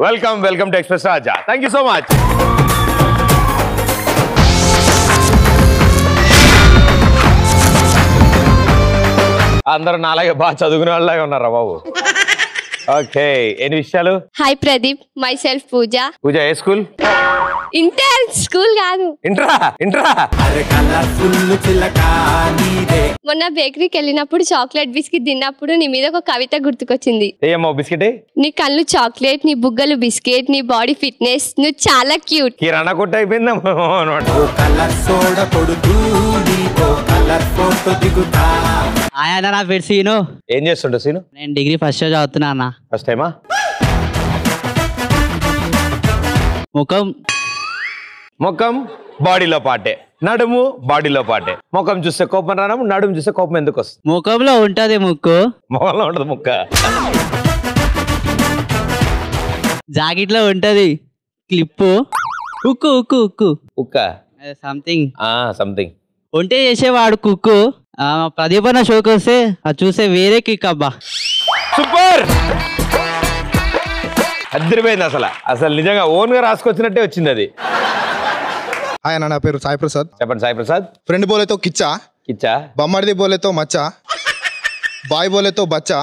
Welcome to express Raja. Thank you so much. అందరూ నాలాగే బాగా చదువుకునే వాళ్ళలాగా ఉన్నారా బాబు? ఓకే, ఎన్ని విషయాలు? Hi Pradeep, myself Pooja. Pooja ఏ స్కూల్? ఇంటర్ స్కూల్ కాదు, ఇంట్రా. మొన్న బేకరీకి వెళ్ళినప్పుడు చాక్లెట్ బిస్కెట్ తిన్నప్పుడు నీ మీద ఒక కవిత గుర్తుకొచ్చింది. ఏమో బిస్కెట్? నీ కళ్ళు చాక్లెట్, నీ బుగ్గలు బిస్కెట్, నీ బాడీ ఫిట్నెస్, నువ్వు చాలా క్యూట్. కిరాణా కొట్టు అయిపోయిందా? ఆయన నా పేరు సీను. ఏం చేస్తుంటా సీను? నేను డిగ్రీ ఫస్ట్ ఇయర్ చదువుతున్నా అన్న. ఫస్ట్ టైమా? ముఖం బాడీలో పాటే, నడుము బాడీలో పాటే. ముఖం చూస్తే కోపం రాను, నడుము చూస్తే కోపం ఎందుకు వస్తుంది? ముఖంలో ఉంటది ముక్కు, ముఖంలో ఉంటది ముక్క. జాకెట్ లో ఉంటది క్లిప్పు, ఉక్కు ఉక్కు ఉక్కు ఉక్క సంథింగ్ సంథింగ్ ఉంటే చేసేవాడు కుక్కు. ప్రదీప్ అన్న షోకి వస్తే అది చూసే వేరే కిక్ అబ్బా. సూపర్, అద్దరిపోయింది. అసలు నిజంగా ఓన్ గా రాసుకొచ్చినట్టే వచ్చింది అది. హాయ్ అన్న, నా పేరు సాయి ప్రసాద్. చెప్పండి సాయి ప్రసాద్. ఫ్రెండ్ బోలేతో కిచ్చా, బొమ్మడిది బోలేతో మచ్చా, బాయ్ బోలేతో బచ్చా,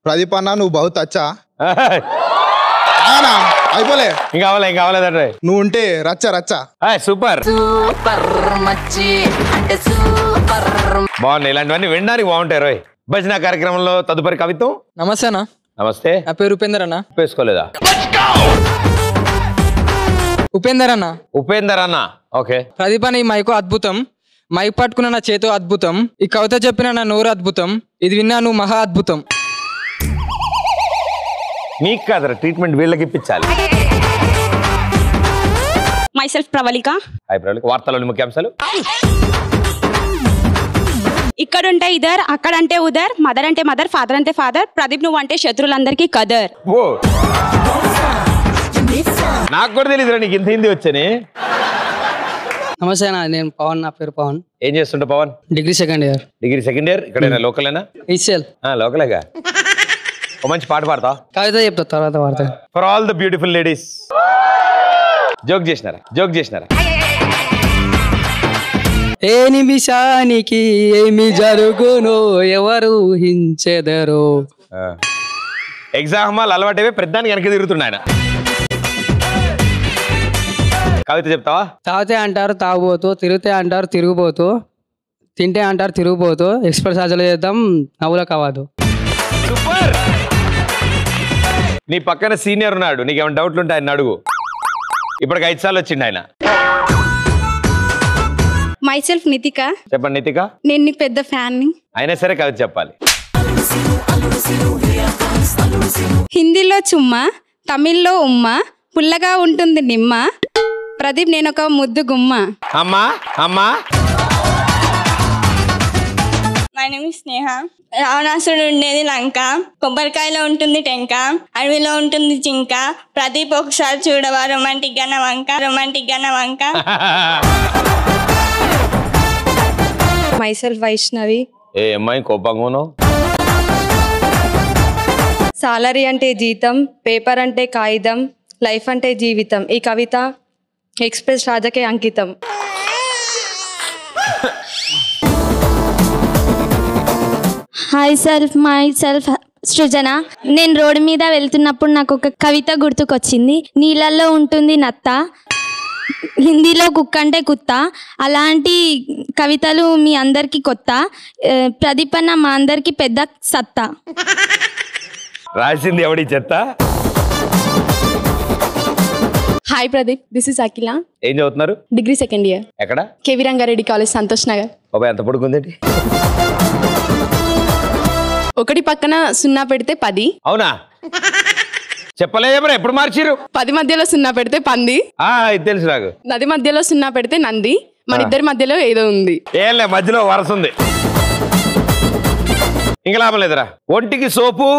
ప్రదీప్ అన్న నువ్వు బహుత్ అచ్చా. అయిపోలే, ఇంకా కావాలేదంటే నువ్వు ఉంటే రచ్చ రచ్చ. సూపర్ బాగున్నాయి. ఇలాంటివన్నీ వినడానికి బాగుంటాయి. రోయ్, భజన కార్యక్రమంలో తదుపరి కవిత్వం. నమస్తే అన్న. నమస్తే. నా పేరు ఉపేందర్ అన్న. వేసుకోలేదా? ఉపేందర్ అన్న. ఓకే. ప్రదీప్ అన్న ఈ మైకు అద్భుతం, మైక్ పట్టుకున్న నా చేతో అద్భుతం, ఈ కవిత చెప్పిన నా నోరు అద్భుతం, ఇది విన్నా నువ్వు మహా అద్భుతం. మీకు కాదరా ట్రీట్మెంట్, వీళ్ళకి ఇప్పించాలి. Myself Pravalika. Hi Pravalika. వార్తలోని ముఖ్యాంశాలు. ఇక్కడుంటే ఇదర్, అక్కడంటే ఉదర్, మదర్ అంటే మదర్, ఫాదర్ అంటే ఫాదర్, ప్రదీప్ నువ్వు అంటే శత్రులందరికీ కదర్. ఓ, నాకు కూడా తెలియదురా నీకు ఇంత హిందీ వచ్చని. నమస్తే అన్న, నేను పవన్. నా పేరు పవన్. ఏం చేస్తుంటా పవన్? Degree second year. ఇక్కడైనా లోకలేనా? లోకలేగా. ఓ మంచి పాట పాడతా? కవిత చెప్తా, తర్వాత వాడతా. For all the beautiful ladies. Joke చేసినారా? ఏ నిమిషానికి ఏమి జరుగునో ఎవరు ఊహించెదరో. ఎగ్జామ్ హాల్ అలవాటే పెద్దానికి వెనక తిరుగుతుండ ఆయన. కవిత చెప్తావా? తాగితే అంటారు తాగుబోతూ, తిరిగితే అంటారు తిరుగుబోతూ, తింటే అంటారు తిరుగుబోతూ, ఎక్స్ప్రెస్ హాజరు చేద్దాం నవ్వుల కావద్దు. సూపర్. నీ పక్కన సీనియర్ ఉన్నాడు, నీకేమైనా డౌట్లు ఉంటే ఆయన అడుగు. ఇప్పటికి 5 సార్లు వచ్చిండు ఆయన. My self నితిక. చెప్పండి నితిక. నేను నీకు పెద్ద ఫ్యాన్ ని. అయినా సరే కవిత చెప్పాలి. హిందీలో చుమ్మా, తమిళ్లో ఉమ్మ, పుల్లగా ఉంటుంది నిమ్మ, ప్రదీప్ నేను ఒక ముద్దు గుమ్మ. అమ్మా మై నేమ్ ఇస్ స్నేహ. రావణాసుడు ఉండేది లంక, కొబ్బరికాయలో ఉంటుంది టెంక, అడవిలో ఉంటుంది జింక, ప్రదీప్ ఒకసారి చూడవా రొమాంటిక్ గాన వంక. My self Vaishnavi. ఏ అమ్మాయి కోపంగా? సాలరీ అంటే జీతం, పేపర్ అంటే కాగితం, లైఫ్ అంటే జీవితం. ఈ కవిత ఎక్స్ప్రెస్ రాజాకే అంకితం. మై సెల్ఫ్ సృజన. నేను రోడ్డు మీద వెళ్తున్నప్పుడు నాకు ఒక కవిత గుర్తుకొచ్చింది. నీళ్ళల్లో ఉంటుంది నత్త, హిందీలో కుక్క అంటే కుత్త. అలాంటి కవితలు మీ అందరికీ కొత్త. ప్రదీప్ అన్న మా అందరికి పెద్ద సత్తా. రాసింది ఎవడి చెత్త? Hi Pradeep, this is Akhila. ఏం చదువుతున్నారు? Degree second year. ఎక్కడ? KV Rangareddy college, Santosh Nagar. బాబాయ్ ఎంత పొడుగుందేంటి? 1 పక్కన 0 పెడితే 10. అవునా? చెప్పలేదేమరా, ఎప్పుడు మార్చిరు? 10 మధ్యలో 0 పెడితే పంది. ఇది తెలుసు నాకు. నది మధ్యలో 0 పెడితే నంది. మన ఇద్దరి మధ్యలో ఏదో ఉంది. ఏంలే, మధ్యలో వరస ఉంది. ఇంకా లాభం లేదురా. ఒంటికి సోపు,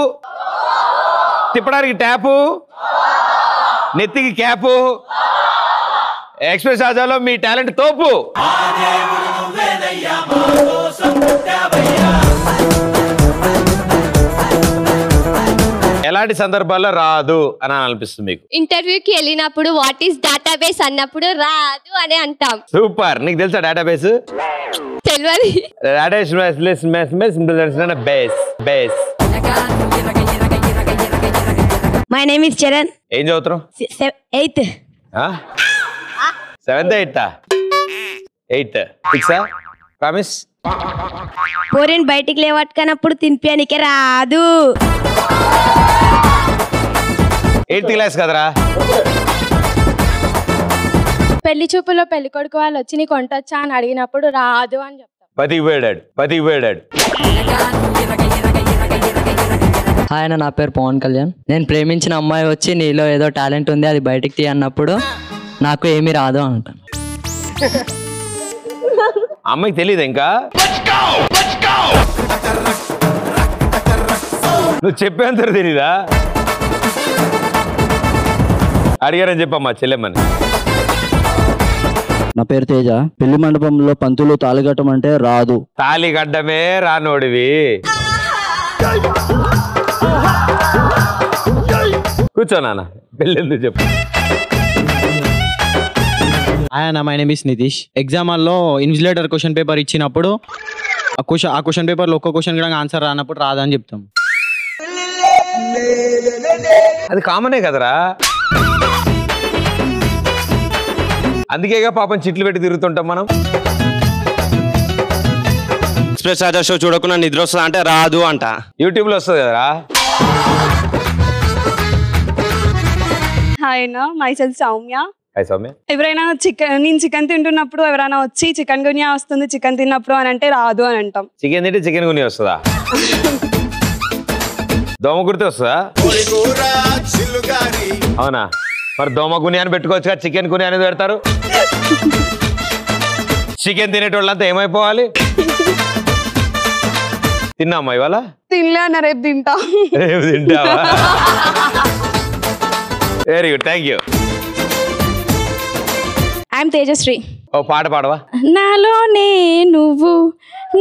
తిప్పడానికి ట్యాపు, నెత్తికి క్యాపు, ఎక్స్ప్రెస్ రాజాలో మీ టాలెంట్ తోపు. ఎలా ఎలాంటి సందర్భాల్లో రాదు అని అనిపిస్తుంది మీకు? ఇంటర్వ్యూకి వెళ్ళినప్పుడు వాట్ ఈస్ డేటాబేస్ అన్నప్పుడు రాదు అని అంటాం. సూపర్. నీకు తెలుసా డేటాబేస్? తెలియదు. Base. My name is Charan. ఏం చదువుతున్నావు? 8th. 7th 8th 8th 6 promise. పోరేన్ బయటికి లేవట్టుకనప్పుడు తినిపియానికే రాదు. 8th క్లాస్ కదరా. పెళ్లి చూపులో పెళ్లి కొడుకు వాళ్ళు వచ్చి నీకు వంటొచ్చా అని అడిగినప్పుడు రాదు అని చెప్తాం. పది వేడాడు. ఆయన నా పేరు పవన్ కళ్యాణ్. నేను ప్రేమించిన అమ్మాయి వచ్చి నీలో ఏదో టాలెంట్ ఉంది అది బయటికి తీ అన్నప్పుడు నాకు ఏమీ రాదు అంటాను. అమ్మాయికి తెలియదు ఇంకా. నువ్వు చెప్పేంత తెలీదా? అడిగారని చెప్పమ్మా చెల్లెమ్మని. నా పేరు తేజ. పెళ్లి మండపంలో పంతులు తాళిగట్టం అంటే రాదు. తాళి గడ్డమే రానోడివి. కూర్చో నాన్న. పెళ్ళి ఎందుకు చెప్పు. ఆయన my name is Nitish. Exam హాల్లో ఇన్విజిలేటర్ క్వశ్చన్ పేపర్ ఇచ్చినప్పుడు ఆ క్వశ్చన్ పేపర్లో ఒక్క క్వశ్చన్ కూడా ఆన్సర్ రానప్పుడు రాదని చెప్తాం. అది కామనే కదరా. అందుకేగా పాపం చిట్లు పెట్టి తిరుగుతుంటాం మనం. ఎక్స్ప్రెస్ రాజా షో చూడకుండా నిద్ర వస్తుందా అంటే రాదు అంట. యూట్యూబ్ లో వస్తుంది కదరా. హాయ్ అన్న, మైసెల్ఫ్ సౌమ్య. హాయ్ సౌమ్య. ఎవరైనా నేను చికెన్ తింటున్నప్పుడు ఎవరైనా వచ్చి చికెన్ గునియా వస్తుంది చికెన్ తిన్నప్పుడు అని అంటే రాదు అని అంటాం. చికెన్ తింటే చికెన్ గుని వస్తుందా? దోమ కుడితే వస్తుందా? అవునా? మరి దోమ గుని అని పెట్టుకోవచ్చు కదా, చికెన్ గుని అనేది పెడతారు. చికెన్ తినేటోళ్ళంతా ఏమైపోవాలి? తిన్నామ్మా ఇవాళ? తినలే అన్న, రేపు తింటా. రేపు తింటావా? Very good, thank you. I'm Tejashri. ఓ పాట పాడవా? నాలోనే నువ్వు,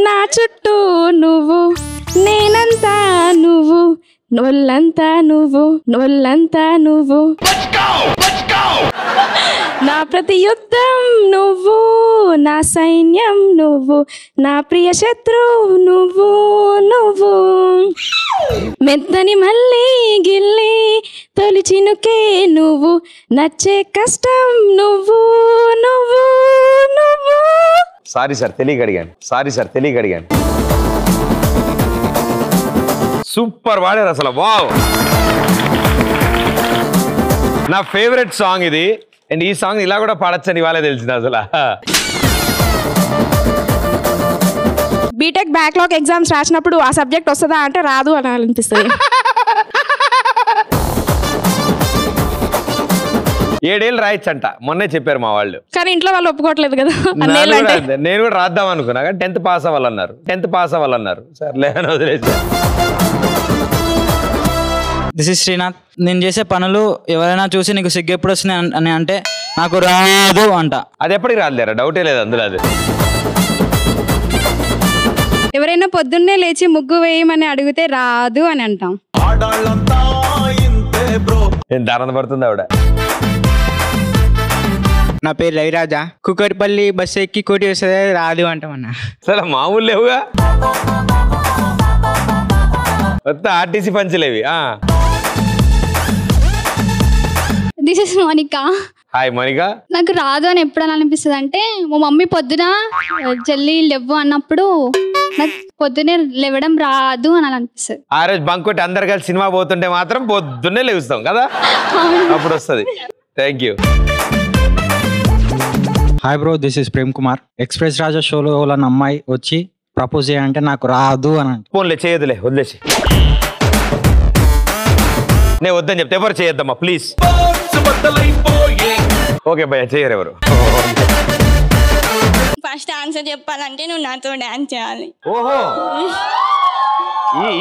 నా చుట్టూ నువ్వు, నేనంతా నువ్వు, నొల్లంతా నువ్వు, నొల్లంతా నువ్వు, నా ప్రతి యుద్ధం నువ్వు, నా సైన్యం నువ్వు, నా ప్రియ శత్రువు నువ్వు, నువ్వు మెత్తని మళ్ళీ గిల్లి తొలి చినుకే నువ్వు, నచ్చే కష్టం నువ్వు, నువ్వు, నువ్వు. సారీ సార్ తెలియక అడిగాను. సూపర్ వాడారు అసలు. వావ్, నా ఫేవరెట్ సాంగ్ ఇది. అండ్ ఈ సాంగ్ ఇలా కూడా పాడచ్చని ఇవాళ తెలిసింది అసలు. బీటెక్ బ్యాక్లాగ్ ఎగ్జామ్స్ రాసినప్పుడు ఆ సబ్జెక్ట్ వస్తుందా అంటే రాదు అని అనిపిస్తుంది. 7 ఏళ్ళు రాయొచ్చంట మొన్నే చెప్పారు మా వాళ్ళు. కానీ ఇంట్లో వాళ్ళు ఒప్పుకోవట్లేదు కదా. నేను కూడా రాద్దాం అనుకున్నా కానీ 10th పాస్ అవ్వాలన్నారు. సర్లే అని వదిలేసి. This is Srinath. నేను చేసే పనులు ఎవరైనా చూసి నీకు సిగ్గు ఎప్పుడు వస్తున్నాయి అని అంటే నాకు రాదు అంట. అది ఎప్పటికి రాదులేరా, డౌటే లేదు అందులో. అది ఎవరైనా పొద్దున్నే లేచి ముగ్గు వేయమని అడిగితే రాదు అని అంటాం. నేను దానంద పడుతుంది ఆవిడ. నా పేరు రవిరాజా. కుక్కటిపల్లి బస్సు ఎక్కి కోటి వస్తుంది రాదు అంటామన్నా. అసలు మామూలు లేవుగా, మొత్తం ఆర్టీసీ పంచలేవి. This is Monika. Hi Monika. నాకు రాదు అని ఎప్పుడు అనిపిస్తుంది అంటే మా మమ్మీ పొద్దున జల్లి లేవు అన్నప్పుడు నాకు పొద్దునే లేవడం రాదు అని అనిపిస్తుంది. ఆ రోజు బంక్ కొట్టి అందరు కలిసి సినిమా పోతుంటే మాత్రం పొద్దున్నే లేస్తాం కదా, అప్పుడు వస్తుంది. Thank you. Hi bro, this is Prem Kumar. Express Raja షోలో వాళ్ళ అమ్మాయి వచ్చి ప్రపోజ్ చేయాలంటే నాకు రాదు అని అంటే ఫోన్లే చేయదులే, వదిలేసి. నేను వద్దని చెప్తే ఎవరు చేయొద్దమ్మా ప్లీజ్. ఓకే భయ్య, చేయరు ఎవరు. ఫస్ట్ ఆన్సర్ చెప్పాలంటే నువ్వు నాతో డాన్స్ చేయాలి. ఓహో,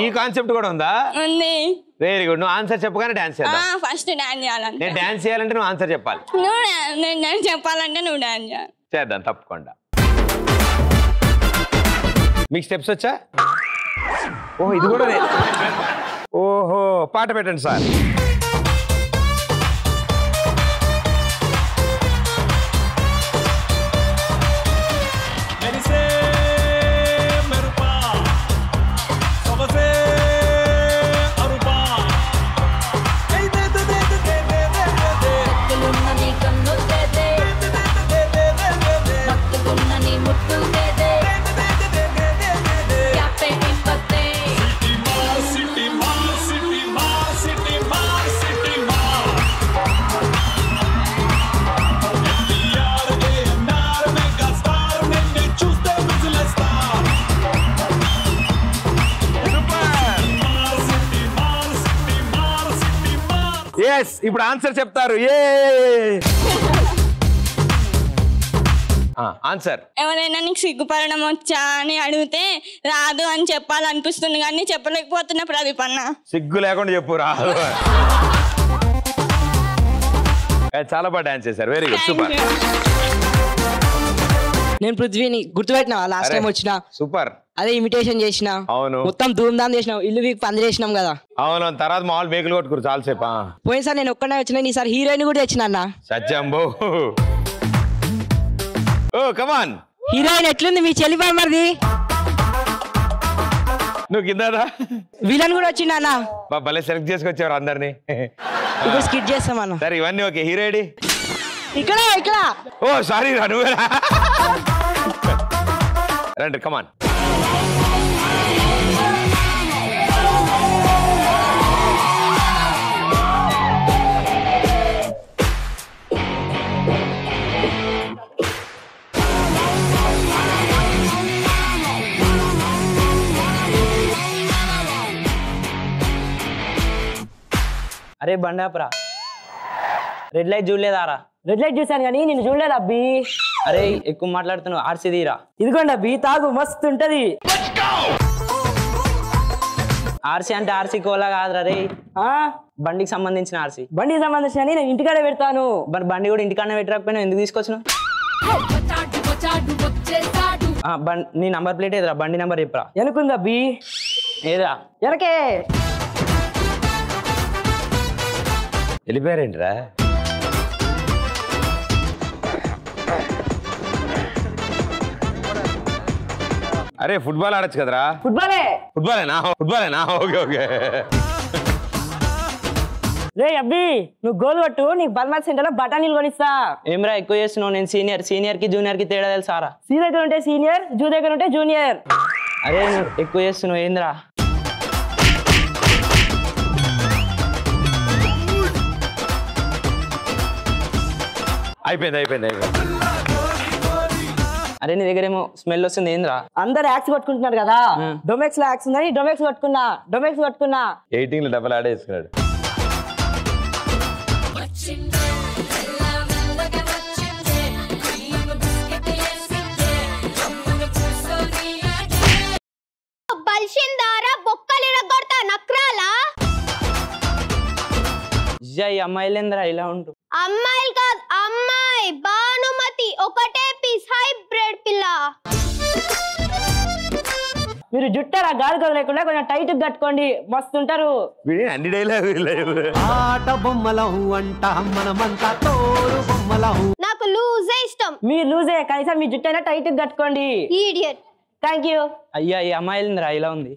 ఈ కాన్సెప్ట్ కూడా ఉందా? ఉంది. Very good. నువ్వు ఆన్సర్ చెప్పగానే డాన్స్ చేద్దాం. ఫస్ట్ డాన్స్ చేయాలంటే నేను డాన్స్ చేయాలంటే నువ్వు ఆన్సర్ చెప్పాలి. నేను చెప్పాలంటే నువ్వు డాన్స్ చేయాలి. చేద్దాం తప్పకుండా. మీకు స్టెప్స్ వచ్చా? ఓహో, ఇది కూడా ఓహో పాట పెట్టండి సార్. ఇప్పుడు ఆన్సర్ చెప్తారు. ఆన్సర్ ఎవరైనా నీకు సిగ్గుపడడం వచ్చా అని అడిగితే రాదు అని చెప్పాలనిపిస్తుంది కానీ చెప్పలేకపోతున్నా ప్రదీప్ అన్న. సిగ్గు లేకుండా చెప్పు రాదు. చాలా బాగా డాన్స్ చేశారు. Very good, super. నేను పృథ్వీని గుర్తుపెట్టినా లాస్ట్ టైం వచ్చిన. సూపర్. అదే ఇమిటేషన్ చేసిన. అవును, మొత్తం ధూమ్ ధామ్ చేసినాం. ఇల్లు వీక్ పంది చేసినాం కదా. అవును, తర్వాత మామూలు మేకలు కొట్టుకురు చాలాసేపు. పోయినసారి నేను ఒక్కనే వచ్చిన, ఈసారి హీరోయిన్ కూడా తెచ్చిన అన్న. సత్యంబో. ఓ కమాన్. హీరోయిన్ ఎట్లుంది మీ చెల్లి మరిది? నువ్వు కిందరా. విలన్ కూడా వచ్చిండ అన్న. భలే సెలెక్ట్ చేసుకొచ్చారు అందరినీ. ఇప్పుడు స్కిట్ చేస్తాం అన్న. సరే ఇవన్నీ ఓకే. హీరోయిడ్ ఇక్కడ ఇక్కడ. ఓ సారీ రా, నువ్వేరా. రండి కమాన్. అరే బండాపురా, రెడ్ లైట్ చూడలేదారా? రెడ్ లైట్ చూసాను కానీ నేను చూడలేదు అబ్బి. అరే ఎక్కువ మాట్లాడుతున్నావు, ఆర్సీ తీరా. ఇదిగోండి అబ్బి, తాగు మస్తు ఉంటది. ఆర్సీ అంటే ఆర్సీ కోలా కాదురా రే, బండికి సంబంధించిన ఆర్సీ. బండికి సంబంధించిన నేను ఇంటికాడే పెడతాను. మరి బండి కూడా ఇంటికాడే పెట్టకపోయినా ఎందుకు తీసుకొచ్చిన? నీ నంబర్ ప్లేట్ ఏదిరా? బండి నంబర్ చెప్పరా. వెనుకుంది అబ్బి. ఏదా? వెనకే. వెళ్ళిపోయారేంట్రా? అరే ఫుట్బాల్ ఆడొచ్చు కదరా. ఫుట్బాలేనా? Okay okay. రే అబ్బి, నువ్వు గోల్ కొట్టు, నీకు బల్మాల్ సెంటర్ లో బఠానీలు కొనిస్తా. ఏమ్రా ఎక్కువ చేస్తున్నావు? నేను సీనియర్ కి జూనియర్ కి తేడా తెలుసారా? సీ దగ్గర ఉంటే సీనియర్, జూ దగ్గర ఉంటే జూనియర్. అరే నువ్వు ఎక్కువ చేస్తున్నావు ఏంద్రా? అయిపోయింది. అరే నీ దగ్గర ఏమో స్మెల్ వస్తుంది ఏంద్రా? అందరు యాక్స్ కొట్టుకుంటున్నారు కదా, డొమెక్స్ లో యాక్స్ ఉందని డొమెక్స్ కొట్టుకున్నా. 18 డబల్ ఆడే వేసుకున్నాడు. అమ్మాయిలేంద్రా ఇలా ఉంటూ? అమ్మాయిలు కాదు, అమ్మాయి భానుమతి, ఒకటే పీస్ హైబ్రిడ్ పిల్ల. మీరు జుట్టారా గాలి లేకుండా కొంచెం టైట్ కట్టుకోండి, మస్తు ఉంటారు. అన్ని డైలాగ్ ఆట బొమ్మలం అంట మనమంతా తోరు బొమ్మలం. నాకు లూజే ఇష్టం. మీరు లూజే, కనీసం మీ జుట్టు అయినా టైట్ కట్టుకోండి. ఈడియట్. Thank you. అయ్యా ఈ అమ్మాయిలేంద్రా ఇలా ఉంది?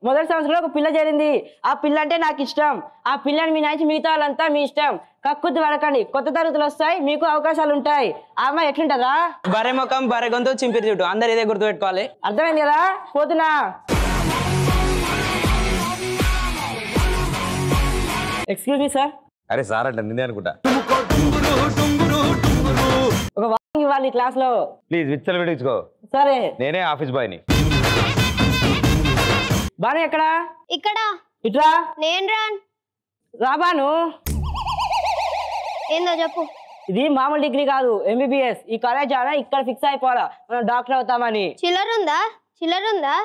మొదటి సంవత్సరంలో ఒక పిల్ల చేరింది. ఆ పిల్ల అంటే నాకు ఇష్టం. ఆ పిల్లని మీ నాచి మిగతా వాళ్ళంతా మీ ఇష్టం. కక్కుర్తి పడకండి, కొత్త తరగతులు వస్తాయి, మీకు అవకాశాలు ఉంటాయి. ఆ అమ్మాయి ఎట్లుంటదా? బరే ముఖం బరే గొంతు చింపిరి చుట్టూ, అందరు ఇదే గుర్తు పెట్టుకోవాలి. అర్థమైంది కదా? పోతున్నా. Excuse me sir. అరే సార్ అంటే నిన్నే అనుకుంటా. ఒక వార్నింగ్ ఇవ్వాలి క్లాస్ లో. ప్లీజ్ విచ్చలు విడించుకో. సరే. నేనే ఆఫీస్ బాయ్ ని. బాను ఎక్కడా? ఇక్కడ. ఇట్రా. నేను రా బాను. ఏందో చెప్పు. ఇది మామూలు డిగ్రీ కాదు, ఎంబీబీఎస్. ఈ కాలేజ్ ఆడ ఇక్కడ ఫిక్స్ అయిపోవాలా, మనం డాక్టర్ అవుతామని. చిల్లరుందా?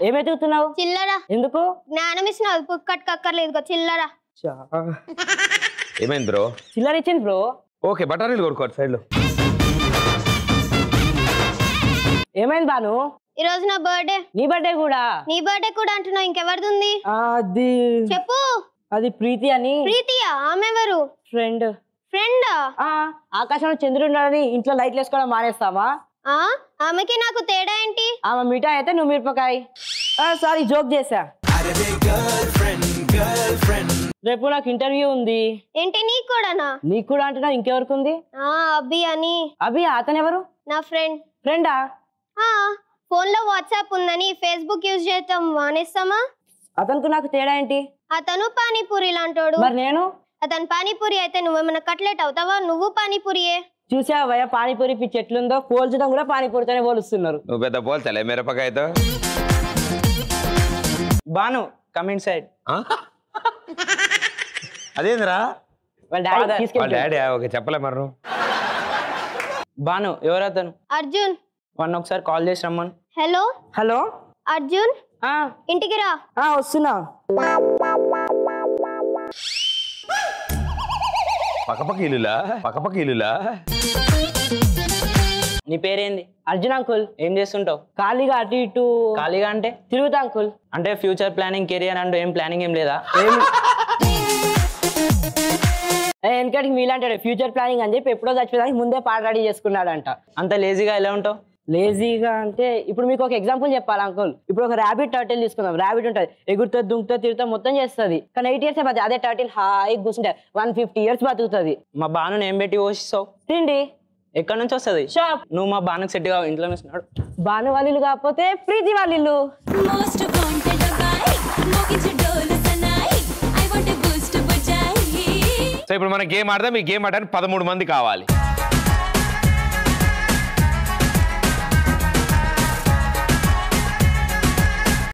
ఏమెతుకుతున్నావు? చిల్లర. ఎందుకు? జ్ఞానం ఇస్తున్నావు, పుక్కట్ కక్కర్లేదు చిల్లర. ఏమైంది బ్రో? చిల్లర ఇచ్చింది బ్రో. ఓకే బఠానీలు కొడుకోండి సైడ్ లో. ఏమైంది బాను? ఈ రోజు నా బర్త్డే. నీ బర్త్డే కూడా? నీ బర్త్డే కూడా అంటున్నావు, ఇంకెవరిది ఉంది? అది చెప్పు. అది ప్రీతి అని. ప్రీతియా? ఆమె ఎవరు? ఫ్రెండ్. ఫ్రెండా? ఆకాశంలో చంద్రుడు ఉన్నాడని ఇంట్లో లైట్లు వేసుకోవడం మానేస్తావా? ఆమెకి నాకు తేడా ఏంటి? ఆమె మిఠాయి అయితే నువ్వు మిరపకాయ. సారీ, జోక్ చేసా. రేపు నాకు ఇంటర్వ్యూ ఉంది. ఏంటి, నీకు కూడానా? నీకు కూడా అంటున్నా, ఇంకెవరికి ఉంది? అభి అని. అభి? అతను ఎవరు? నా ఫ్రెండ్. ఫ్రెండా? ఫోన్ లో వాట్సాప్ ఉందని ఫేస్బుక్ యూజ్ చేయటం మానేస్తామా? అతనికి నాకు తేడా ఏంటి? అతను పానీపూరి లాంటోడు. మరి నేను? అతను పానీపూరి అయితే నువ్వేమైనా కట్లెట్ అవుతావా? నువ్వు పానీపూరియే. చూసావయ్యా పానీపూరి పిచ్చి ఎట్లుందో, పోల్చడం కూడా పానీపూరితోనే పోలుస్తున్నారు. నువ్వు పెద్ద పోల్చలే మిరపకాయతో. Banu comment side. అదేంద్రా వాళ్ళ డాడీ? ఓకే, చెప్పలే మరి నువ్వు. బాను ఎవరు అతను? అర్జున్. వాడిని ఒకసారి కాల్ చేసి రమ్మను. హలో. హలో అర్జున్, ఇంటికి రా. వస్తున్నా. పక్కపక్క ఇల్లులా? నీ పేరేంది? అర్జున్ అంకుల్. ఏం చేస్తుంటావు? ఖాళీగా అటు ఇటు. ఖాళీగా అంటే? తిరుగుతా అంకుల్. అంటే ఫ్యూచర్ ప్లానింగ్, కెరియర్ అంటూ ఏం ప్లానింగ్ ఏం లేదా? ఎందుకంటే మీలాంటి ఫ్యూచర్ ప్లానింగ్ అని చెప్పి ఎప్పుడో చచ్చిపోయేదానికి ముందే పాట రెడీ చేసుకున్నాడంట. అంత లేజీగా ఎలా ఉంటావు? లేజీగా అంటే ఇప్పుడు మీకు ఒక ఎగ్జాంపుల్ చెప్పాలి అంకుల్. ఇప్పుడు ఒక ర్యాబిట్ టర్టిల్ తీసుకుందాం. ర్యాబిట్ ఉంటుంది, ఎగురుతో దుంకుతో తిరుగుతా మొత్తం చేస్తుంది. కానీ 8 years బతుకు. అదే టర్టిల్ హాయి కూర్చుంటే 150 years బతుకుతుంది. మా బాను ఏం పెట్టి పోషిస్తావు? తిండి. ఎక్కడి నుంచి వస్తుంది? షాప్. నువ్వు మా బానుకి సెట్ కావు, ఇంట్లో వస్తున్నాడు. బాను వాళ్ళు కాకపోతే ప్రీతి వాళ్ళు. సో ఇప్పుడు మనం గేమ్ ఆడదాం. ఈ గేమ్ ఆడడానికి 13 మంది కావాలి.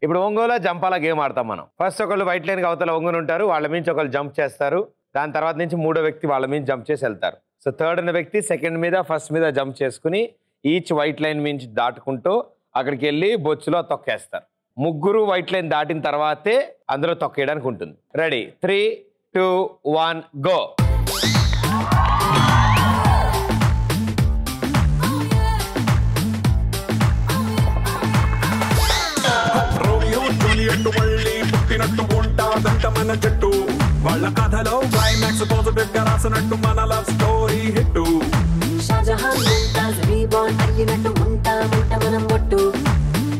ఇప్పుడు ఒంగోలు జంపాల గేమ్ ఆడతాం మనం. ఫస్ట్ ఒకళ్ళు వైట్ లైన్ అవతల ఒంగోలు ఉంటారు, వాళ్ళ మించి ఒకళ్ళు జంప్ చేస్తారు. దాని తర్వాత నుంచి మూడో వ్యక్తి వాళ్ళ మీద జంప్ చేసి వెళ్తారు. సో థర్డ్ అనే వ్యక్తి సెకండ్ మీద ఫస్ట్ మీద జంప్ చేసుకుని ఈచ్ వైట్ లైన్ మించి దాటుకుంటూ అక్కడికి వెళ్ళి బొచ్చులో తొక్కేస్తారు. ముగ్గురు వైట్ లైన్ దాటిన తర్వాతే అందులో తొక్కేయడానికి ఉంటుంది. రెడీ? 3, 2, 1 గో. పుట్టినట్టు ఉంటాదంట మన జట్టు, వాళ్ళ కథలో క్లైమాక్స్ పాజిటివ్ గా రాసినట్టు మన love story hit. Shahjahan Mumtaz reborn అయ్యినట్టు ఉంటామంట మనం ఒట్టు,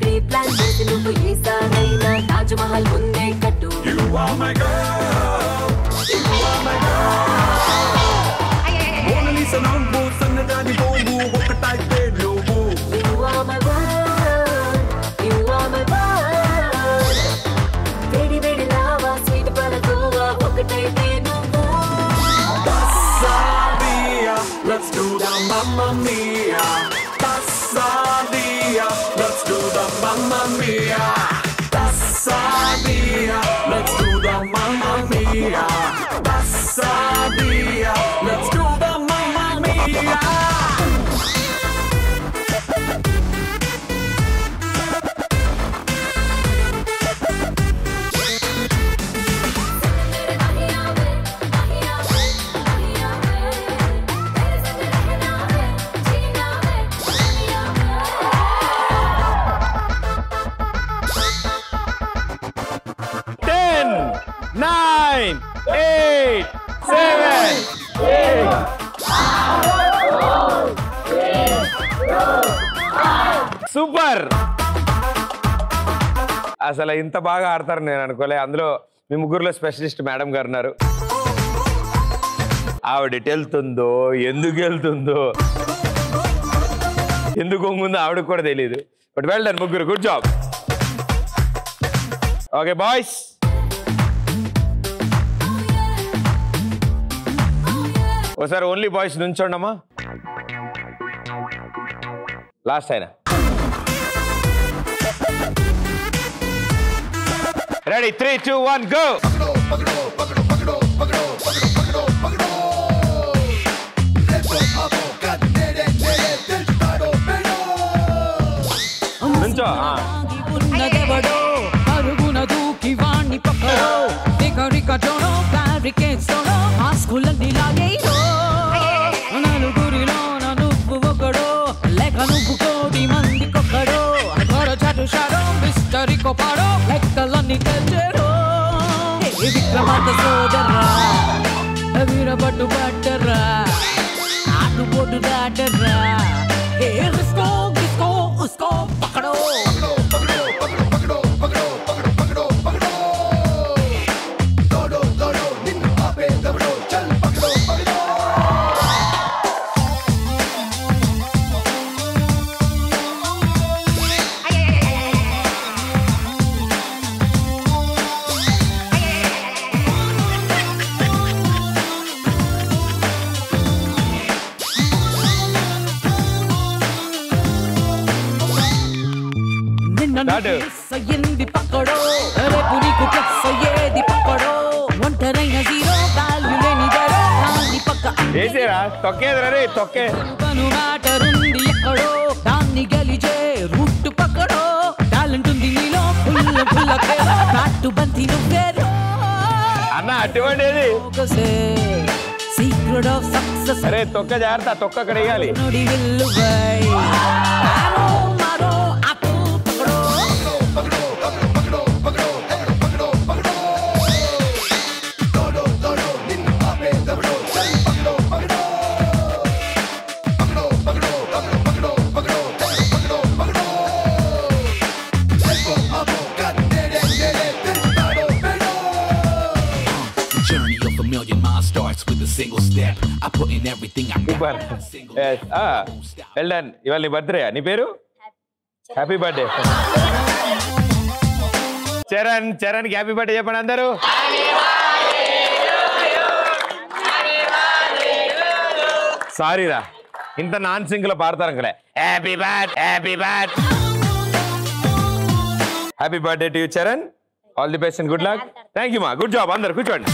ప్రీ ప్లాన్ చేసి నువ్వు ఈసారైనా తాజ్ మహల్ ముందే కట్టు. You are my girl, you are my girl. Mona Lisa నువ్వు, సన్నజాజి పువ్వు, ఒకటై నువ్వు. You are my world, you are my world. వేడి వేడి లావా స్వీట్ పలకోవా, ఒకటైతే నువ్వు. Tassadia, let's do the Mamma Mia. Tassadia, let's do the Mamma Mia. Tassadia, let's do the Mamma Mia. Tassadia, let's do the Mamma Mia. Super. అసలు ఇంత బాగా ఆడతారు నేను అనుకోలే. అందులో మీ ముగ్గురులో స్పెషలిస్ట్ మేడం గారు ఉన్నారు. ఆవిడ ఎటు వెళ్తుందో, ఎందుకు వెళ్తుందో, ఎందుకు వంగుందో ఆవిడకు కూడా తెలియదు. బట్ వెల్ డన్ ముగ్గురు, గుడ్ జాబ్. ఓకే బాయ్స్, ఒకసారి ఓన్లీ బాయ్స్ నుంచోండమ్మా. లాస్ట్ అయినా రెడీ? 3, 2, 1 గో. నుంచో. ఉన్నదెవడో అరుగున దూకి వాణ్ణి పక్కడో, రికరికటోనో బ్యారికేడ్స్తోనో ఆ స్కూళ్ళని లాగేయో. నలుగురిలో నువ్వు ఒకడో, లేక నువ్వు కోటి మందికొక్కడో, తీసుకో పాడో లెక్కలన్నీ తెచ్చారు విక్రమార్క సోదరా వీరభట్టు పట్టరా ఆటుపోటు దాటరా రిస్కో గిస్కో ఉస్కో పకడో అయ్యింది పక్కడో రేపు నీకు ప్లస్ అయ్యేది పక్కడో ఒంటరైన జీరో వాల్యూ లేని దాని పక్క తను మ్యాటరుంది ఎక్కడో దాన్ని గెలిచే రూట్ పక్కడో టాలెంట్ ఉంది నీలో ఫుల్ ఫుల్ నాటు బంతి నువ్వేరో అన్న అటువంటిది సీక్రెట్ ఆఫ్ సక్సెస్ అరే తొక్క జాగ్రత్త తొక్క అక్కడ వేయాలి నోడి విల్లువై మారో మారో అప్పు పక్కడో వెల్ డన్. ఇవాళ నీ బర్త్డే, నీ పేరు? Happy birthday. చరణ్, చరణ్కి హ్యాపీ బర్త్డే చెప్పండి అందరూ. సారీ రా, ఇంత నాన్ సింక్ లో పాడతారు కదా. Happy birth, happy birth, happy birthday to you Charan. All the best and good luck. Thank you మా, గుడ్ జాబ్. అందరు కూర్చోండి.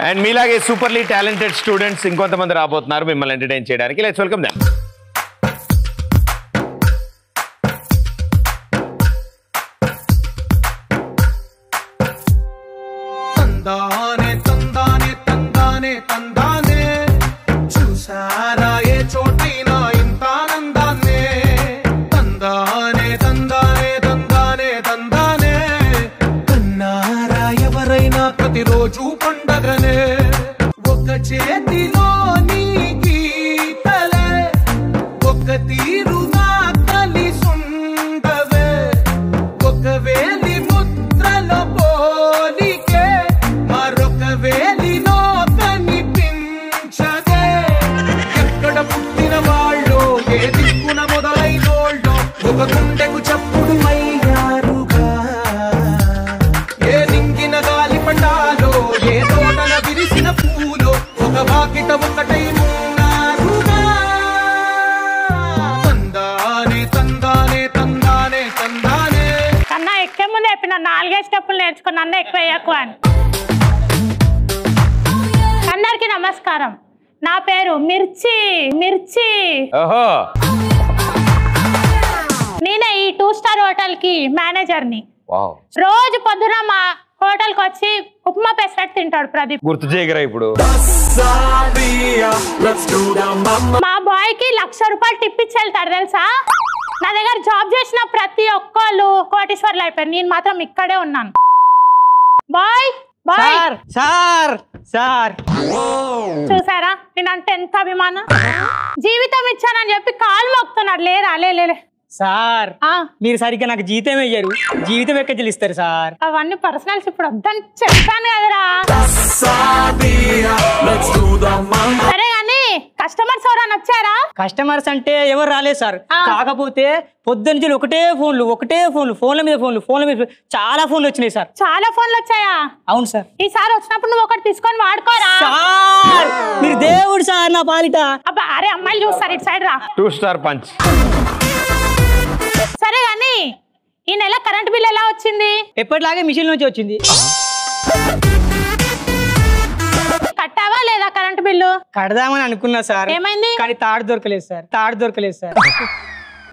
అండ్ మీలాగే సూపర్లీ టాలెంటెడ్ స్టూడెంట్స్ ఇంకొంతమంది రాబోతున్నారు మిమ్మల్ని ఎంటర్టైన్ చేయడానికి. Let's welcome them. తందానే తందానే తందానే తందానే చూసారా ఏ చోటైనా ఇంత ఆనందాన్నే. తందానే తందానే తందానే తందానే కన్నారా ఎవరైనా ప్రతిరోజు పండగనే. ఒక చేతిలో నీ గీతలే ఒక తీరుగా కలిసుండవే. ఒక వేలి ముద్రలో పోలికే మరొక వేలిలో కనిపించదే. ఎక్కడ పుట్టిన వాళ్ళో ఏ దిక్కున మొదలైనోళ్ళో ఒక గుండెకు చప్పుడు అయ్యారుగా. ఏ నింగిన గాలి పటాలో ఏ తోటల విరిసిన పూలో ఒక వాకిట ఒకటై ఉన్నారుగా. తందానే తందానే తందానే తందానే. కన్నా ఎక్కే ముందు చెప్పిన 4 స్టెప్పులు నేర్చుకుని అన్న ఎక్కువ వేయకు అని. అందరికి నమస్కారం. నా పేరు మిర్చి. మిర్చి నేనే ఈ 2 స్టార్ హోటల్ కి మేనేజర్ని. రోజు పొద్దున మా హోటల్ కి వచ్చి ఉప్మా పెసరట్టు తింటాడు ప్రదీప్. గుర్తు చేయగరా ఇప్పుడు. మా బాయ్ కి 1,00,000 రూపాయలు టిప్ ఇచ్చి వెళ్తాడు తెలుసా. నా దగ్గర జాబ్ చేసిన ప్రతి ఒక్కళ్ళు కోటీశ్వర్లు అయిపోయారు, నేను మాత్రం ఇక్కడే ఉన్నాను. బాయ్ బాయ్ సార్ సార్ చూసారా నేనంటే ఎంత అభిమానం. జీవితం ఇచ్చానని చెప్పి కాలు మొక్కుతున్నాడు. లేరా లే సార్ మీరు సరిగ్గా నాకు జీతం వేయరు, జీవితం ఎక్కడ చెల్లిస్తారు సార్? అవన్నీ పర్సనల్స్ ఇప్పుడు వద్దని చెప్పాను కదరా. సరే గాని కస్టమర్స్ ఎవరైనా వచ్చారా? కస్టమర్స్ అంటే ఎవరు రాలేదు సార్. కాకపోతే పొద్దున్న ఒకటే ఫోన్లు ఫోన్ల మీద చాలా ఫోన్లు వచ్చినాయి సార్. చాలా ఫోన్లు వచ్చాయా? అవును సార్. ఈసారి వచ్చినప్పుడు నువ్వు ఒకటి తీసుకొని వాడుకోరా. మీరు దేవుడు సార్ నా పాలిట. అబ్బా అరే అమ్మాయిలు చూస్తారు ఇటు సైడ్ రా. 2 స్టార్ పంచ్. సరే గాని ఈ నెల కరెంట్ బిల్ ఎలా వచ్చింది? ఎప్పటిలాగే మిషన్ నుంచి వచ్చింది. కట్టావా లేదా కరెంట్ బిల్లు? కడదామని అనుకున్నా సార్. ఏమైంది? కానీ తాడు దొరకలేదు సార్.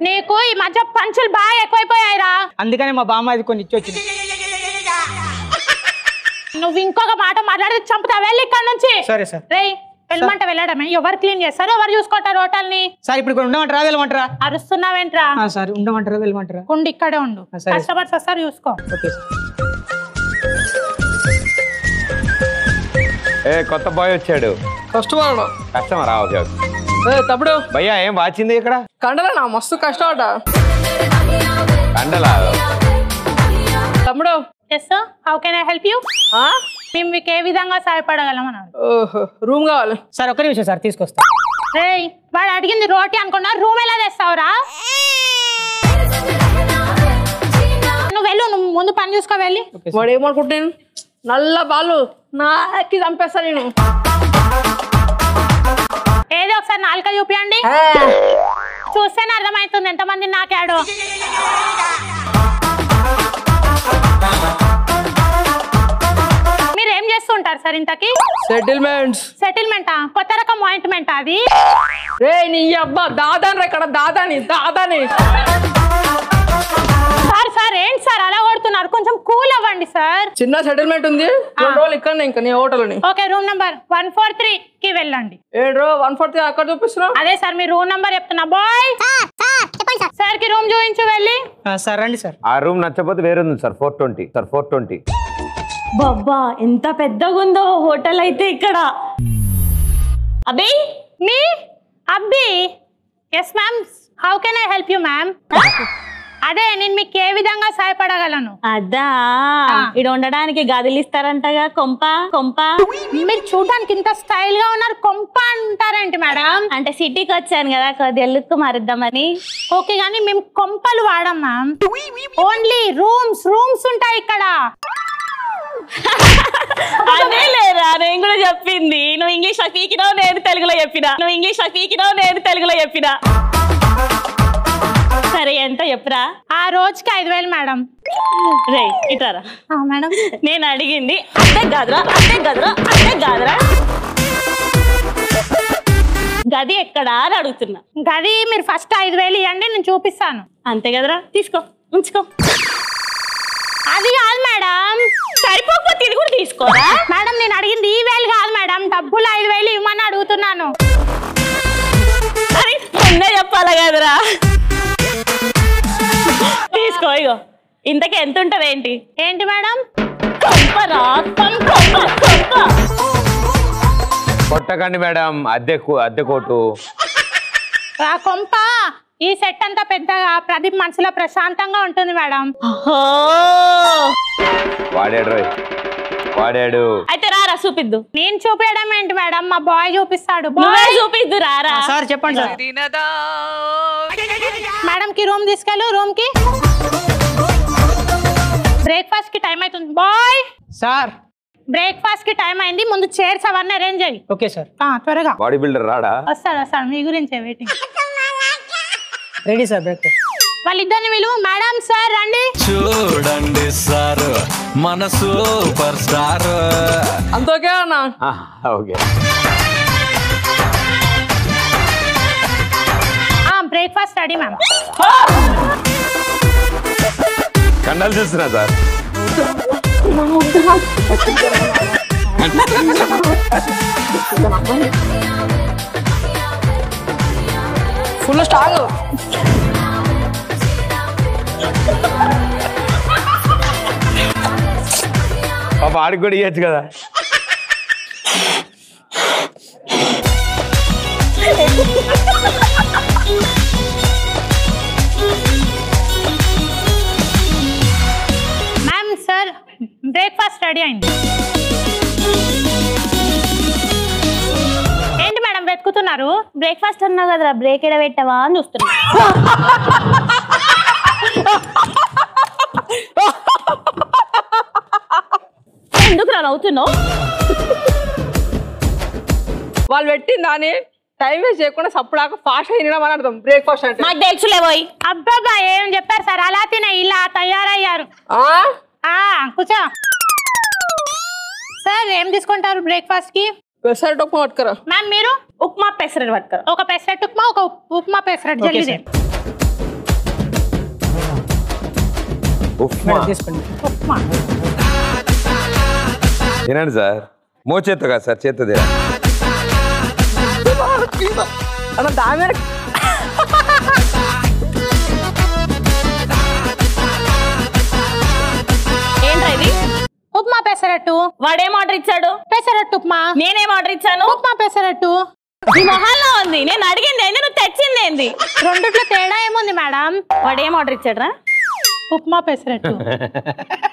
నీకు ఈ మధ్య పంచులు బాగా ఎక్కువైపోయాయిరా. అందుకనే మా బామ్మ అది కొన్ని ఇచ్చొచ్చింది. నువ్వు ఇంకొక మాట మాట్లాడితే చంపుతా. వెళ్ళి ఇక్కడ నుంచి. సరే సార్. రేయ్ వెళ్ళమంటే వెళ్ళడమే. ఎవరు క్లీన్ చేస్తారు, ఎవరు చూసుకుంటారు హోటల్ ని? సార్ ఇప్పుడు ఇక్కడ ఉండమంటారా వెళ్ళమంటారా? అరుస్తున్నావేంట్రా? సార్ ఉండమంటారా వెళ్ళమంటారా? ఉండి ఇక్కడే ఉండు, సరే. కస్టమర్స్ వస్తారు చూసుకో. Okay sir. ఏ కొత్త బాయ్ వచ్చాడు. కస్టమరా? Okay okay. తప్పుడు భయ్యా ఏం వాచింది ఇక్కడ? కండలనా మస్తు కష్టం అట. కండలా? తమ్ముడు how can I help you? మేము మీకు ఏ విధంగా సహాయపడగలమన్నా? ఓహో రూమ్ కావాలి సార్. ఒక్క నిమిషం సార్ తీసుకొస్తా. రేయ్ వాడు అడిగింది రోటీ అనుకున్నా, రూమ్ ఎలా తెస్తావురా? నువ్వు వెళ్ళు, నువ్వు ముందు పని చూసుకో వెళ్ళి. వాడు ఏమనుకుంటాను, నల్ల బాలు నాకి చంపేస్తా నేను. ఏదో ఒకసారి నాలుక చూపియండి, చూస్తేనే అర్థమవుతుంది ఎంతమంది నాకాడు. మీరు ఏం చేస్తుంటారు సార్ ఇంతకి? సెటిల్మెంటా? కొత్త రకం అపాయింట్మెంట్ అది? రే నీ అబ్బా దాదాని ఇక్కడ దాదాని. సార్ సార్ ఏంటి సార్ అలా కొడుతున్నారు? కొంచెం కూల్ అవ్వండి సార్. చిన్న సెటిల్మెంట్ ఉంది, 2 రోజులు ఇక్కడ ఇంకా నీ హోటల్. ఓకే, రూమ్ నంబర్ 143 కి వెళ్ళండి. 143 అక్కడ చూపిస్తున్నావు? అదే సార్ మీ రూమ్ నంబర్ చెప్తున్నా. బాయ్ సార్ కి రూమ్ చూపించు వెళ్ళి. సార్ రండి సార్. ఆ రూమ్ నచ్చకపోతే వేరే ఉంది సార్, 420 సార్, 420. బాబా ఎంత పెద్దగా ఉందో హోటల్ అయితే ఇక్కడ. అబ్బే మీ అబ్బి. Yes ma'am, how can I help you ma'am? అదే నేను మీకు ఏ విధంగా సహాయపడగలను? అదా ఇక్కడ ఉండడానికి గదులు ఇస్తారంటగా, కొంప. మీరు చూడడానికి ఇంత స్టైల్ గా ఉన్నారు, కొంప అంటారేంటి మేడం? అంటే సిటీకి వచ్చాను కదా, కొద్దిగా లుక్ మారిద్దామని. ఓకే కానీ మేము కొంపలు వాడం మ్యామ్, ఓన్లీ రూమ్స్ ఉంటాయి ఇక్కడ. అదే లేరా నేను కూడా చెప్పింది. నువ్వు ఇంగ్లీష్ లో పీకినావు, నేను తెలుగులో చెప్పినా. సరే ఎంత చెప్పురా? ఆ రోజుకి 5,000 మేడం. రే ఇటారా మేడం, నేను అడిగింది అంతే కాదురా. గది ఎక్కడా అని అడుగుతున్నా. గది మీరు ఫస్ట్ 5,000 ఇవ్వండి, నేను చూపిస్తాను. అంతే కదరా, తీసుకో ఉంచుకో. అది కాదు మేడం, సరిపోకపోతే ఇది కూడా తీసుకోరా మేడం. నేను అడిగింది ఈ వేలు కాదు మేడం, డబ్బులు 5,000 ఇవ్వమని అడుగుతున్నాను. ముందే చెప్పాలా కదరా? తీసుకో. ఇగో ఇంతకి ఎంత ఉంటది? ఏంటి మేడం? కొట్టకండి మేడం, అద్దె కోటు. ఆ కొంప ఈ సెట్ అంతా పెద్దగా ప్రదీప్ మనసులో ప్రశాంతంగా ఉంటుంది మేడం. వాడాడు. అయితే రారా చూపిద్దు. నేను చూపించడం ఏంటి మేడం, మా బాయ్ చూపిస్తాడు. చూపిద్దు రారా. సార్ చెప్పండి సార్. మేడం కి రూమ్ తీసుకెళ్ళు. రూమ్ కి బ్రేక్ఫాస్ట్ కి టైం అవుతుంది. బాయ్ సార్ బ్రేక్ఫాస్ట్ కి టైం అయింది, ముందు చైర్స్ అవన్నీ అరేంజ్ అయ్యి. Okay sir. త్వరగా. బాడీ బిల్డర్ రాడా? వస్తాడు, మీ గురించే వెయిటింగ్. Ready sir breakfast. వాళ్ళిద్దరిని విలువ. మేడం సార్ రండి. చూడండి సార్ మన సూపర్ స్టార్. అంతోకే అన్నా? ఓకే. Breakfast ready ma'am. కండలు చూస్తున్నా సార్. Full strong. పాప ఆడికి కూడా ఇవ్వచ్చు కదా. మ్యామ్ సార్ బ్రేక్ఫాస్ట్ రెడీ అయింది. ఏంటి మేడం వెతుకుతున్నారు? బ్రేక్ఫాస్ట్ అన్నావు కదరా, బ్రేక్ ఎడ పెట్టావా అని చూస్తున్నా. ఎందుకు రా నవ్వుతున్నావు? వాళ్ళు పెట్టిందాని టైం వేస్ట్ చేయకుండా సప్పుడాక ఫాస్ట్ తినమని అర్థం బ్రేక్ఫాస్ట్ అంటే. నాకు తెలుసులే పోయి. అబ్బాబా ఏం చెప్పారు సార్, అలా తినే ఇలా తయారయ్యారు. కూర్చో. సార్ ఏం తీసుకుంటారు బ్రేక్ఫాస్ట్ కి? పెసరట్టు ఉప్మా పట్టుకురా. మ్యామ్ మీరు? ఉప్మా పెసరట్టు పట్టుకురా. ఒక పెసరట్టు ఉప్మా, ఒక ఉప్మా పెసరట్టు జల్దీ. ఉప్మా తినండి సార్. మోచేత్తో కాదు సార్, చేత్తో తినండి. దాని ఏంట్రా ఇది? ఉప్మా పెసరట్టు. వాడేం ఆర్డర్ ఇచ్చాడు? పెసరట్టు ఉప్మా. నేనేం ఆర్డర్ ఇచ్చాను? ఉప్మా పెసరట్టు. నీ మొహాల్లో ఉంది. నేను అడిగింది ఏంది, నువ్వు తెచ్చింది ఏంది? రెండిట్లో తేడా ఏముంది మేడం? వాడేం ఆర్డర్ ఇచ్చాడు రా? ఉప్మా పెసరట్టు.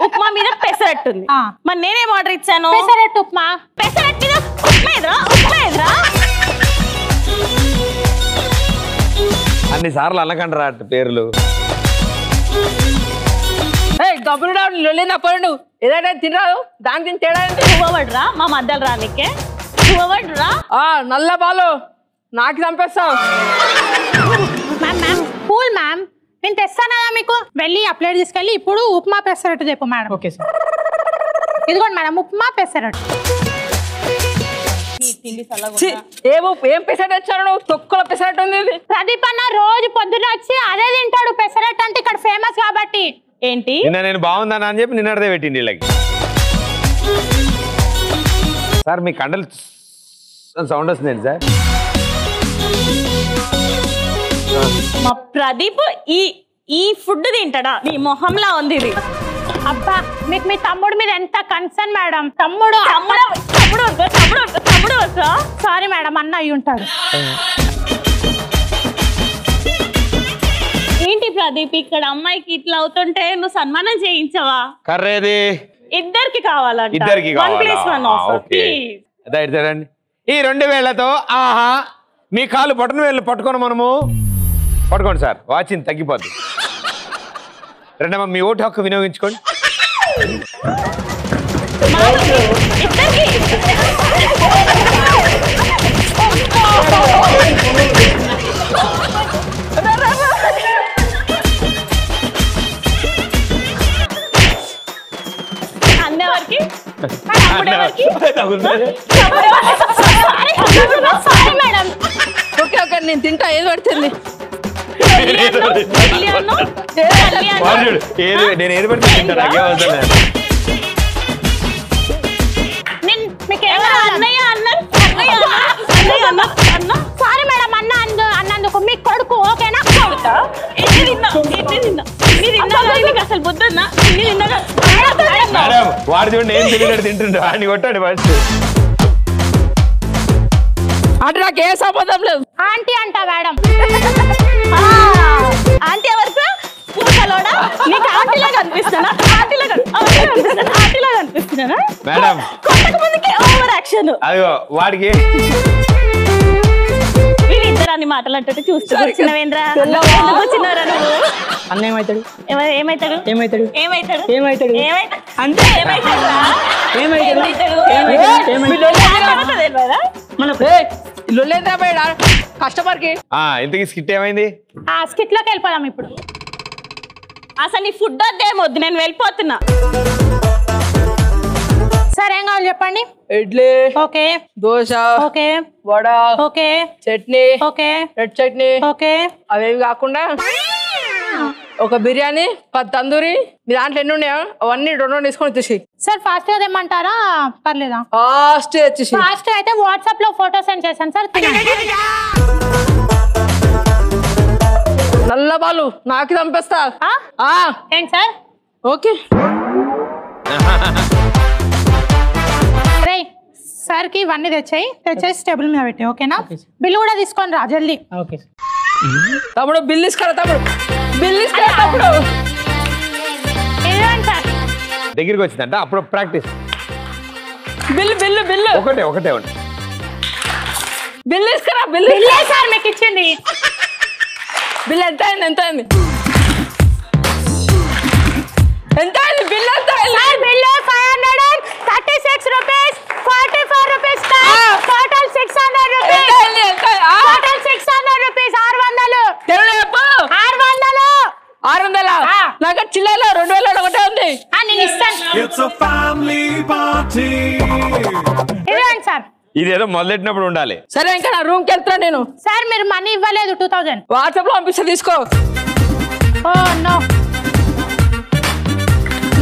ఉప్మా మీద పెసరట్టు ఉంది. మరి నేనేం ఆర్డర్ ఇచ్చాను? పెసరట్టు ఉప్మా. పెసరట్టు మీద ఉప్మా ఎదురా? ఉప్మా ఎదురా? అన్ని సార్లు అనకండి రా పేర్లు. గబ్బుడా లొల్లినప్పుడు ఏదైనా తినరాదు దానికి తేడా నువ్వవడ్రా మా మధ్యలో రానికే. నువ్వవడ్రా నల్ల బాలు నాకు చంపేస్తావు. మ్యామ్ మ్యామ్ కూల్ మ్యామ్, నేను తెస్తాను కదా మీకు. వెళ్ళి ఆ ప్లేట్ తీసుకెళ్ళి ఇప్పుడు ఉప్మా పెసరట్టు చెప్పు మేడం. Okay sir. ఇదిగోండి మేడం ఉప్మా పెసరట్టు. ఏం పెసరట్టు తెచ్చారు నువ్వు? తొక్కుల పెసరట్టు ఉంది. ప్రదీప్ అన్న రోజు పొద్దున వచ్చి అదే తింటాడు. పెసరట్టు అంటే ఇక్కడ ఫేమస్ కాబట్టి. ఏంటి నిన్న నేను బాగుందని అని చెప్పి నిన్నదే పెట్టింది వీళ్ళకి. సార్ మీ కండలు సౌండ్ వస్తుందండి సార్. మా ప్రదీప్ ఈ ఫుడ్ తింటాడా? నీ మొహంలా ఉంది ఇది. అబ్బా మీకు మీ తమ్ముడు మీద ఎంత కన్సర్న్ మేడం. తమ్ముడు సారీ మేడం, అన్న అయి ఉంటాడు. ఏంటి ప్రదీప్ ఇక్కడ అమ్మాయికి ఇట్లా అవుతుంటే నువ్వు సన్మానం చేయించవా? కర్రేది ఇద్దరికి కావాలంట. ఇద్దరికి కావాలా? ఈ 2 వేళ్లతో ఆహా మీ కాలు బొటన వేళ్ళు పట్టుకోను మనము. పట్టుకోండి సార్, వాచింగ్ తగ్గిపోద్ది. రెండమ్మ మీ ఓటు హక్కు వినియోగించుకోండి. అన్నవరికి మేడం ఓకే ఓకే నేను తింటా. ఏది పడుతుంది నేను ఏది పడితే తింటాను. సారీ మేడం అన్న అన్నందుకు. మీ కొడుకు ఓకేనా? అసలు బుద్ధున్నా మేడం వాడు చూడండి ఏం తెలియదు తింటుండే. వాడిని కొట్టాడు ఫస్ట్. అంటే నాకు ఏ సంబంధం లేదు. ఆంటీ అంట మేడం. ఆంటీ ఎవరికి? పూసలోడా? నీకు ఆంటీలా కనిపిస్తున్నా? ఆంటీలా కనిపిస్తున్నా మేడం? కొట్టకముందుకే over action. అయ్యో వాడికి వీళ్ళిద్దరు అన్ని మాటలు అంటే చూస్తున్నారు. చిన్నవేంద్ర చిన్నవరా నువ్వు? అన్న ఏమవుతాడు? ఏమైతాడు? ఏమవుతాడు? ఏమైతాడు? ఏమవుతాడు? అంటే ఏమైతాడు? కస్టమర్ కి ఇంతకీ స్కిట్ ఏమైంది? ఆ స్కిట్ లోకి వెళ్ళిపోదాం ఇప్పుడు. అసలు నీ ఫుడ్ వద్దేమొద్దు, నేను వెళ్ళిపోతున్నా. సరే ఏం కావాలి చెప్పండి. Idli okay, dosa okay, vada okay, chutney okay, red chutney okay. అవేవి కాకుండా ఒక బిర్యానీ 10 తందూరి. మీ దాంట్లో ఎన్ని ఉన్నాయో అవన్నీ 2 తీసుకొని వచ్చేసి. సార్ ఫాస్ట్ గా తెమ్మంటారా పర్లేదా? ఫాస్ట్ వచ్చేసి. ఫాస్ట్ అయితే వాట్సాప్ లో ఫోటో సెండ్ చేశాను సార్. నల్ల బాలు నాకు చంపేస్తా. ఏంటి సార్? ఓకే రే సార్ కి ఇవన్నీ తెచ్చేసి టేబుల్ మీద పెట్టి ఓకేనా? బిల్లు కూడా తీసుకొని రా జల్దీ. ఓకే తమ్ముడు బిల్ తీసుకురా. తమ్ముడు బిల్ తీసుకురా. తమ్ముడు దగ్గరికి వచ్చిందంట అప్పుడు ప్రాక్టీస్. బిల్లు బిల్లు బిల్లు ఒకటే ఒకటి బిల్ తీసుకురా. బిల్ సార్ మీకు ఇచ్చింది. బిల్ ఎంత అయింది? ఎంత అయింది? ఎంత అయింది బిల్? ఎంత sir bill 536 rupees 44 rupees total 600 rupees. Total 600 rupees. 600. 600 నాకు చిల్లర 2000 ఒకటే ఉంది. నేను ఇస్తాను. It's a family party. ఇవ్వండి సార్. ఇదేదో మొదలెట్టినప్పుడు ఉండాలి. సరే ఇంకా నా రూమ్ కి వెళ్తా నేను. సార్ మీరు మనీ ఇవ్వలేదు 2000. వాట్సాప్ లో పంపిస్తా తీసుకో. Oh no.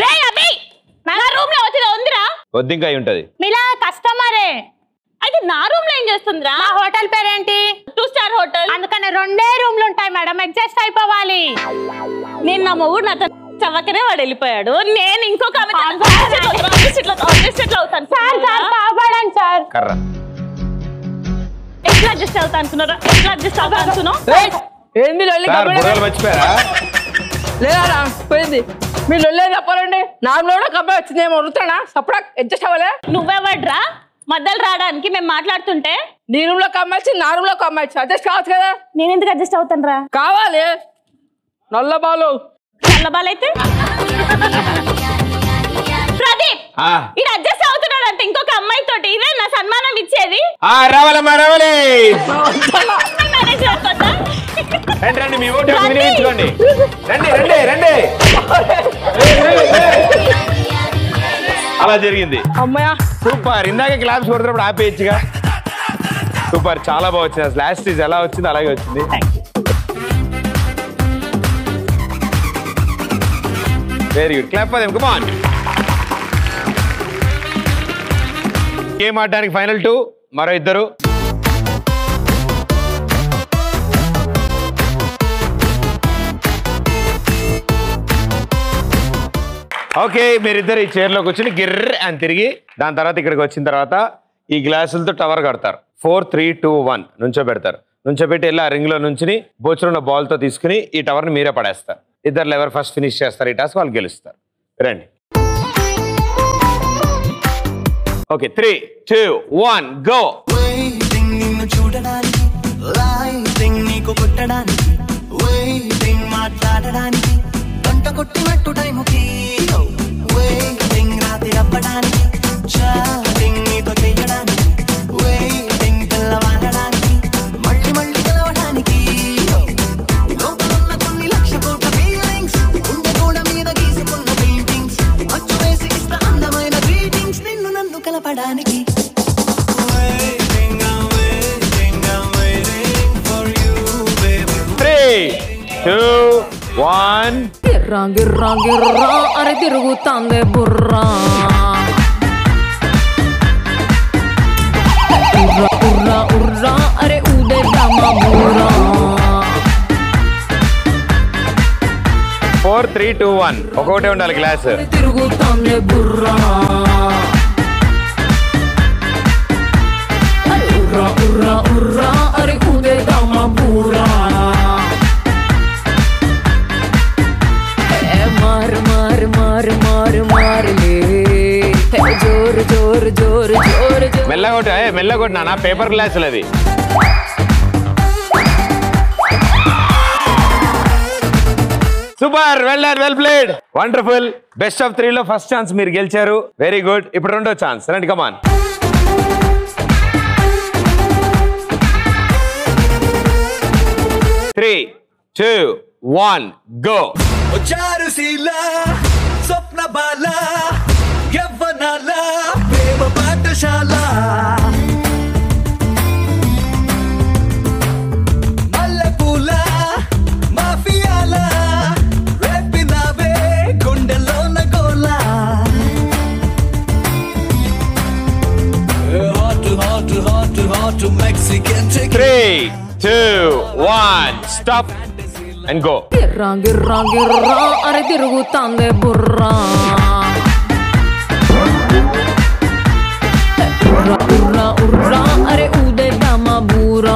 రే అభి నా రూమ్ లో వచ్చి ఉందిరా. వద్దు ఇంకా ఉంటది. మీలా కస్టమరే. అయితే నా రూమ్ లో ఏం చేస్తుందిరా? మా హోటల్ పేరేంటి? Star hotel. అందుకని 2 రూమ్లు ఉంటాయి మేడం, అడ్జస్ట్ అయిపోవాలి. నేను నా మొగుడు నాతో చవకనే వాడు వెళ్ళిపోయాడు. నేను ఇంకొక అవుతాను సార్. కాపాడండి సార్. ఎట్లా అడ్జస్ట్ అవుతా అనుకున్నారా? ఎట్లా అడ్జస్ట్ అవుతా అనుకున్నావు? లేదా పోయింది మీరు లొల్లే చెప్పాలండి. నాకు కూడా కంపెనీ వచ్చింది ఏమో అడుగుతాడా సపడా అడ్జస్ట్ అవ్వలే. నువ్వెవడ్రా మధ్యలో రావడానికి? మేము మాట్లాడుతుంటే నీ రూమ్ లో కమ్మాయి నా రూమ్ లో కమ్మాయి అడ్జస్ట్ కావచ్చు కదా. నేను ఎందుకు అడ్జస్ట్ అవుతాను రా? కావాలి నల్లబాలు. నల్లబాలైతే ప్రదీప్ ఇది అడ్జస్ట్ అవుతున్నాడు అంటే ఇంకొక అమ్మాయి తోటి. ఇదే నా సన్మానం ఇచ్చేది. రండి మీ ఓటు వినియోగించుకోండి. రండి రండి రండి. అలా జరిగింది. అమ్మయ్య సూపర్. ఇందాక క్లాప్స్ కొడుతున్నప్పుడు ఆపేయచ్చుగా. సూపర్, చాలా బాగా వచ్చింది. అసలు లాస్ట్ స్టేజ్ ఎలా వచ్చింది అలాగే వచ్చింది. Very good, clap for them. Come on. Game ఆడడానికి ఫైనల్ 2, మరో ఇద్దరు. ఓకే, మీరిద్దరు ఈ చైర్లో కూర్చుని గిర్ర అని తిరిగి దాని తర్వాత ఇక్కడికి వచ్చిన తర్వాత ఈ గ్లాసులతో టవర్ కడతారు. 4, 3, 2, 1 నుంచోబెడతారు. నుంచోబెట్టి వెళ్ళి ఆ రింగ్లో నుంచి బోచున్న బాల్తో తీసుకుని ఈ టవర్ని మీరే పడేస్తారు. ఇద్దరు ఎవరు ఫస్ట్ ఫినిష్ చేస్తారు ఈ టాస్క్ వాళ్ళు గెలుస్తారు. రండి. Okay, 3, 2, 1 go. నిన్ను చూడడానికి, లైటింగ్ నీకు కొట్టడానికి, వెయిటింగ్ మాట్లాడడానికి, గంట కొట్టినట్టు టైముకి, వెయిటింగ్ రాత్రి రప్పడానికి, చాటింగ్ నీతో చేయడానికి, వెయిటింగ్ తెల్లవారడానికి, మళ్ళీ మళ్ళీ కలవడానికి, లోపలున్న కొన్ని లక్ష కోట్ల ఫీలింగ్స్, గుండె గోడ మీద గీసుకున్న పెయింటింగ్స్, అచ్చు వేసి ఇస్తా అందమైన గ్రీటింగ్స్, నిన్ను నన్ను కలపడానికి. 3, 2, 1 గిర్రా గిర్రా గిర్రా అరే తిరుగుతాందే బుర్రా. ఉర్రా ఉర్రా ఉర్రా అరే ఊదేద్దామా బుర్రా. 4, 3, 2, 1 ఒక్కొక్కటే ఉండాలి గ్లాస్. తిరుగుతాందే బుర్రా. అరే ఉర్రా ఉర్రా ఉర్రా అరే ఊదేద్దామా బుర్రా. మారు మారు మారు మారు మారులే జోరు జోరు జోరు జోరు. మెల్లగొట్టు, మెల్లగొట్టు నాన్న, పేపర్ గ్లాసులు అది. Super, well done, well played, wonderful. Best of 3లో ఫస్ట్ ఛాన్స్ మీరు గెలిచారు. Very good. ఇప్పుడు రెండో ఛాన్స్. రండి, కమాన్. 3, 2, 1 గో. చారుశీల స్వప్న బాల యవ్వనాల ప్రేమ పాఠశాల, మల్లెపూల మాఫియాల రేపినావే గుండెలోన గోల, hot hot hot hot Mexican chicken. 3, 2, 1 stop and go. గిర్రా గిర్రా గిర్రా అరే తిరుగుతాందే బుర్రా. ఉర్రా ఉర్రా ఉర్రా అరే ఊదేద్దామా బూరా.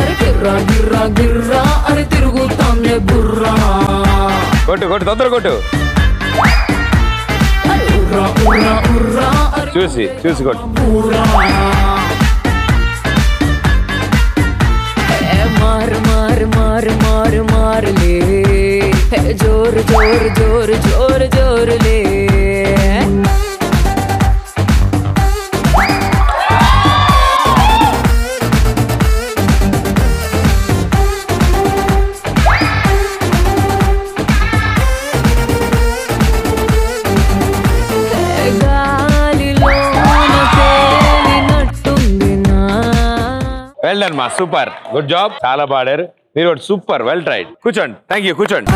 అరే గిర్రా గిర్రా గిర్రా అరే తిరుగుతాందే బుర్రా. కొట్టు కొట్టు, తొందర కొట్టు. అరే ఉర్రా ఉర్రా ఉర్రా అరే చూసి చూసి కొట్టు. బూరా. మారు మారు మారు మారు మారులే జోరు జోరు జోరు జోరు జోరులే. వెల్ డన్ మా, సూపర్, గుడ్ జాబ్, చాలా పాడారు మీరు. Super, well tried. కూర్చోండి. థ్యాంక్ యూ, కూర్చోండి.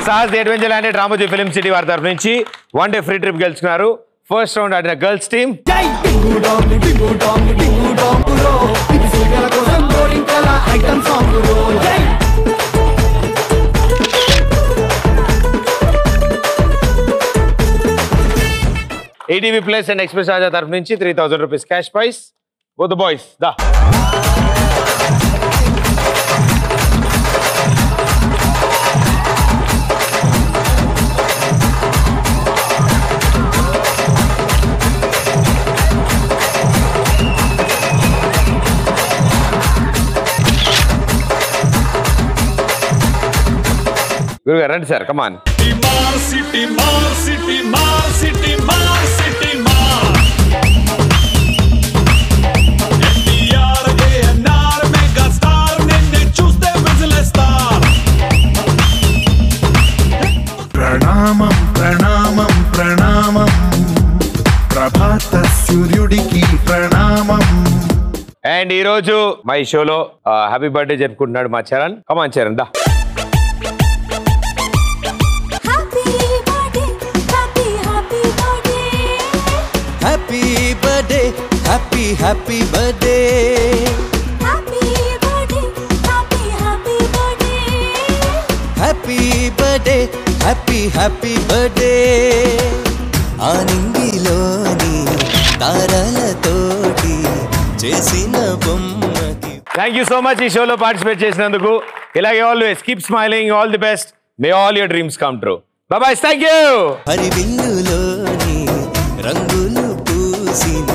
Sahas the adventure land Ramoji film city వారి తరఫు నుంచి 1 డే ఫ్రీ ట్రిప్ గెలుచుకున్నారు. ఫస్ట్ రౌండ్ ఆడిన girls team. ETV plus and express Raja తరఫు నుంచి 3000 rupees cash prize. Both the boys దా. గురుగారు రండి సార్, కమాన్. ప్రణామం ప్రణామం ప్రణామం ప్రభాత సూర్యుడికి ప్రణామం. అండ్ ఈ రోజు మా ఈ షోలో హ్యాపీ బర్త్డే జరుపుకుంటున్నాడు మా చరణ్. కమాన్ చరణ్ దా. Happy birthday happy happy birthday happy birthday happy happy birthday ఆనందిలోని తారలతోటి చేసిన బొమ్మకి. థ్యాంక్ యూ సో మచ్ ఈ షోలో పార్టిసిపేట్ చేసినందుకు. ఇలాగే always keep smiling. All the best. May all your dreams come true. Bye bye. Thank you. హరివిల్లులోని రంగులు పూసిన